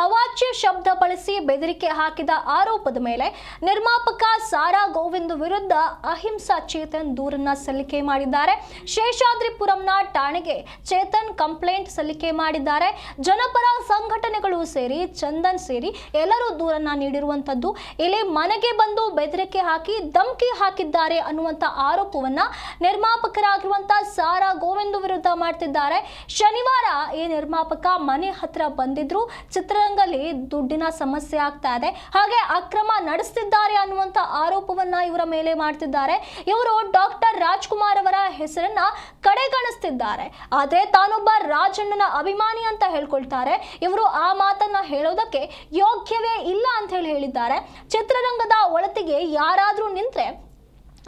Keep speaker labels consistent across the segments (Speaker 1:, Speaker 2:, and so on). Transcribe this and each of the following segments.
Speaker 1: ಅವಾಚ್ಯ ಶಬ್ದ ಬಳಸಿ ಬೆದರಿಕೆ ಹಾಕಿದ ಆರೋಪದ ಮೇಲೆ ನಿರ್ಮಾಪಕ ಸಾರಾ ಗೋವಿಂದ್ ವಿರುದ್ಧ ಅಹಿಂಸಾ ಚೇತನ್ ದೂರನ್ನ ಸಲ್ಲಿಕೆ ಮಾಡಿದ್ದಾರೆ. ಶೇಷಾದ್ರಿಪುರಂನ ಠಾಣೆಗೆ ಚೇತನ್ ಕಂಪ್ಲೇಂಟ್ ಸಲ್ಲಿಕೆ ಮಾಡಿದ್ದಾರೆ. ಜನಪರ ಸಂಘಟನೆಗಳು ಸೇರಿ ಚಂದನ್ ಸೇರಿ ಎಲ್ಲರೂ ದೂರನ್ನ ನೀಡಿರುವಂತದ್ದು. ಇಲ್ಲಿ ಮನೆಗೆ ಬಂದು ಬೆದರಿಕೆ ಹಾಕಿ ಧಮಕಿ ಹಾಕಿದ್ದಾರೆ ಅನ್ನುವಂತ ಆರೋಪವನ್ನ ನಿರ್ಮಾಪಕರಾಗಿರುವಂತ ಸಾರಾ ಗೋವಿಂದ್ ವಿರುದ್ಧ ಮಾಡ್ತಿದ್ದಾರೆ. ಶನಿವಾರ ಈ ನಿರ್ಮಾಪಕ ಮನೆ ಹತ್ರ ಬಂದಿದ್ರು. ಚಿತ್ರರಂಗದಲ್ಲಿ ದುಡ್ಡಿನ ಸಮಸ್ಯೆ ಆಗ್ತಾ ಇದೆ, ಹಾಗೆ ಅಕ್ರಮ ನಡೆಸುತ್ತಿದ್ದಾರೆ ಅನ್ನುವಂತ ಆರೋಪವನ್ನ ಇವರ ಮೇಲೆ ಮಾಡ್ತಿದ್ದಾರೆ. ಇವರು ಡಾಕ್ಟರ್ ರಾಜ್ಕುಮಾರ್ ಅವರ ಹೆಸರನ್ನ ಕಡೆಗಣಿಸ್ತಿದ್ದಾರೆ. ಆದ್ರೆ ತಾನೊಬ್ಬ ರಾಜಣ್ಣನ ಅಭಿಮಾನಿ ಅಂತ ಹೇಳ್ಕೊಳ್ತಾರೆ. ಇವರು ಆ ಮಾತನ್ನ ಹೇಳೋದಕ್ಕೆ ಯೋಗ್ಯವೇ ಇಲ್ಲ ಅಂತ ಹೇಳಿದ್ದಾರೆ. ಚಿತ್ರರಂಗದ ಒಳತಿಗೆ ಯಾರಾದ್ರೂ ನಿಂತ್ರೆ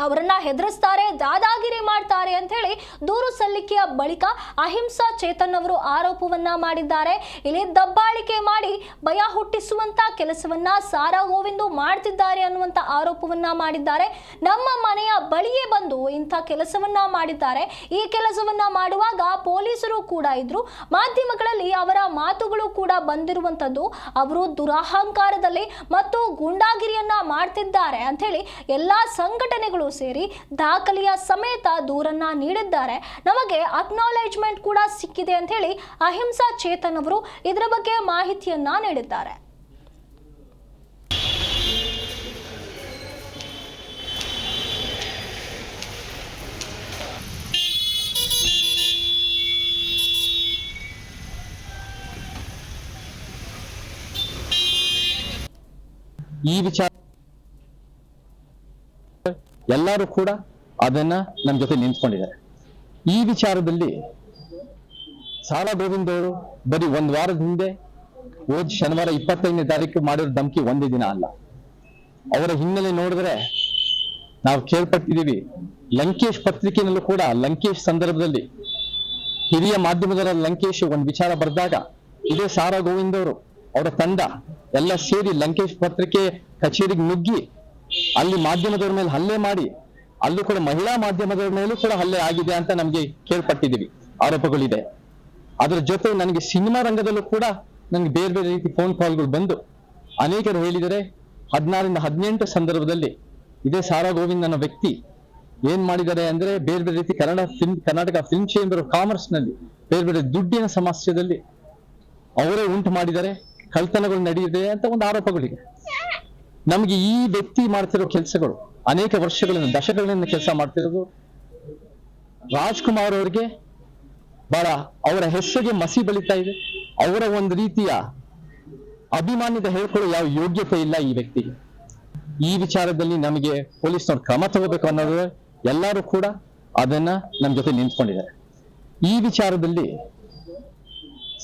Speaker 1: ಅವರನ್ನ ಹೆದರಿಸ್ತಾರೆ, ದಾದಾಗಿರಿ ಮಾಡ್ತಾರೆ ಅಂತ ಹೇಳಿ ದೂರು ಸಲ್ಲಿಕೆಯ ಬಳಿಕ ಅಹಿಂಸಾ ಚೇತನ್ ಅವರು ಆರೋಪವನ್ನ ಮಾಡಿದ್ದಾರೆ. ಇಲ್ಲಿ ದಬ್ಬಾಳಿಕೆ ಮಾಡಿ ಭಯ ಹುಟ್ಟಿಸುವಂತ ಕೆಲಸವನ್ನ ಸಾರಾ ಗೋವಿಂದ್ ಮಾಡ್ತಿದ್ದಾರೆ ಅನ್ನುವಂತ ಆರೋಪವನ್ನ ಮಾಡಿದ್ದಾರೆ. ನಮ್ಮ ಮನೆಯ ಬಳಿಯೇ ಬಂದು ಇಂಥ ಕೆಲಸವನ್ನ ಮಾಡಿದ್ದಾರೆ. ಈ ಕೆಲಸವನ್ನ ಮಾಡುವಾಗ ಪೊಲೀಸರು ಕೂಡ ಇದ್ರು. ಮಾಧ್ಯಮಗಳಲ್ಲಿ ಅವರ ಮಾತುಗಳು ಕೂಡ ಬಂದಿರುವಂತದ್ದು. ಅವರು ದುರಹಂಕಾರದಲ್ಲಿ ಮತ್ತು ಗೂಂಡಾಗಿರಿಯನ್ನ ಮಾಡ್ತಿದ್ದಾರೆ ಅಂತ ಹೇಳಿ ಎಲ್ಲಾ ಸಂಘಟನೆಗಳು ಸೇರಿ ದಾಖಲೆಯ ಸಮೇತ ದೂರನ್ನ ನೀಡಿದ್ದಾರೆ. ನಮಗೆ ಅಕ್ನಾಲೇಜ್ಮೆಂಟ್ ಕೂಡ ಸಿಕ್ಕಿದೆ ಅಂತ ಹೇಳಿ ಅಹಿಂಸಾ ಚೇತನ್ ಅವರು ಇದರ ಬಗ್ಗೆ ಮಾಹಿತಿಯನ್ನ ನೀಡಿದ್ದಾರೆ.
Speaker 2: ಈ ವಿಚಾರ ಎಲ್ಲರೂ ಕೂಡ ಅದನ್ನ ನಮ್ಮ ಜೊತೆ ನಿಂತ್ಕೊಂಡಿದ್ದಾರೆ. ಈ ವಿಚಾರದಲ್ಲಿ ಸಾರಾ ಗೋವಿಂದ್ ಅವರು ಬರೀ ಒಂದ್ ವಾರದ ಹಿಂದೆ ಹೋದ ಶನಿವಾರ 25ನೇ ತಾರೀಕು ಮಾಡಿರೋ ಧಮಕಿ ಒಂದೇ ದಿನ ಅಲ್ಲ. ಅವರ ಹಿನ್ನೆಲೆ ನೋಡಿದ್ರೆ ನಾವು ಕೇಳ್ಪಟ್ಟಿದ್ದೀವಿ. ಲಂಕೇಶ್ ಪತ್ರಿಕೆಯಲ್ಲೂ ಕೂಡ ಲಂಕೇಶ್ ಸಂದರ್ಭದಲ್ಲಿ ಹಿರಿಯ ಮಾಧ್ಯಮದವರ ಲಂಕೇಶ್ ಒಂದು ವಿಚಾರ ಬರೆದಾಗ ಇದೇ ಸಾರಾ ಗೋವಿಂದ್ ಅವರು ಅವರ ತಂಡ ಎಲ್ಲ ಸೇರಿ ಲಂಕೇಶ್ ಪತ್ರಿಕೆ ಕಚೇರಿಗೆ ನುಗ್ಗಿ ಅಲ್ಲಿ ಮಾಧ್ಯಮದವರ ಮೇಲೆ ಹಲ್ಲೆ ಮಾಡಿ, ಅಲ್ಲೂ ಕೂಡ ಮಹಿಳಾ ಮಾಧ್ಯಮದವರ ಮೇಲೂ ಕೂಡ ಹಲ್ಲೆ ಆಗಿದೆ ಅಂತ ನಮ್ಗೆ ಕೇಳ್ಪಟ್ಟಿದ್ದೀವಿ, ಆರೋಪಗಳಿದೆ. ಅದರ ಜೊತೆ ನನಗೆ ಸಿನಿಮಾ ರಂಗದಲ್ಲೂ ಕೂಡ ನನಗೆ ಬೇರೆ ಬೇರೆ ರೀತಿ ಫೋನ್ ಕಾಲ್ಗಳು ಬಂದು ಅನೇಕರು ಹೇಳಿದರೆ 16ರಿಂದ 18 ಸಂದರ್ಭದಲ್ಲಿ ಇದೇ ಸಾರಾ ಗೋವಿಂದ್ ಅನ್ನೋ ವ್ಯಕ್ತಿ ಏನ್ ಮಾಡಿದ್ದಾರೆ ಅಂದ್ರೆ ಬೇರೆ ಬೇರೆ ರೀತಿ Karnataka film chamber of commerce ನಲ್ಲಿ ಬೇರೆ ಬೇರೆ ದುಡ್ಡಿನ ಸಮಸ್ಯೆದಲ್ಲಿ ಅವರೇ ಉಂಟು ಮಾಡಿದ್ದಾರೆ, ಕಳ್ತನಗಳು ನಡೆದಿದೆ ಅಂತ ಒಂದು ಆರೋಪಗಳಿದೆ. ನಮ್ಗೆ ಈ ವ್ಯಕ್ತಿ ಮಾಡ್ತಿರೋ ಕೆಲಸಗಳು ಅನೇಕ ವರ್ಷಗಳಿಂದ ದಶಕಗಳಿಂದ ಕೆಲಸ ಮಾಡ್ತಿರೋದು ರಾಜ್ಕುಮಾರ್ ಅವರಿಗೆ ಬಹಳ ಅವರ ಹೆಸರಿಗೆ ಮಸಿ ಬಳಿತಾ ಇದೆ. ಅವರ ಒಂದು ರೀತಿಯ ಅಭಿಮಾನ್ಯತೆ ಹೇಳ್ಕೊಳ್ಳೋ ಯಾವ ಯೋಗ್ಯತೆ ಇಲ್ಲ ಈ ವ್ಯಕ್ತಿಗೆ. ಈ ವಿಚಾರದಲ್ಲಿ ನಮಗೆ ಪೊಲೀಸ್ನವ್ರು ಕ್ರಮ ತಗೋಬೇಕು ಅನ್ನೋದು ಎಲ್ಲರೂ ಕೂಡ ಅದನ್ನ ನಮ್ಮ ಜೊತೆ ನಿಂತ್ಕೊಂಡಿದ್ದಾರೆ. ಈ ವಿಚಾರದಲ್ಲಿ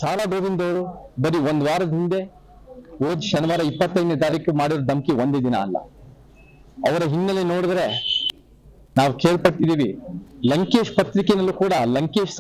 Speaker 2: ಸಾರಾ ಗೋವಿಂದ್ ಅವರು ಬರೀ ಒಂದ್ ವಾರದ ಹಿಂದೆ ಹೋದ ಶನಿವಾರ 25ನೇ ತಾರೀಕು ಮಾಡಿರೋ ಧಮಕಿ ಒಂದೇ ದಿನ ಅಲ್ಲ. ಅವರ ಹಿನ್ನೆಲೆ ನೋಡಿದ್ರೆ ನಾವು ಕೇಳ್ಪಟ್ಟಿದ್ದೀವಿ. ಲಂಕೇಶ್ ಪತ್ರಿಕೆಯಲ್ಲೂ ಕೂಡ ಲಂಕೇಶ್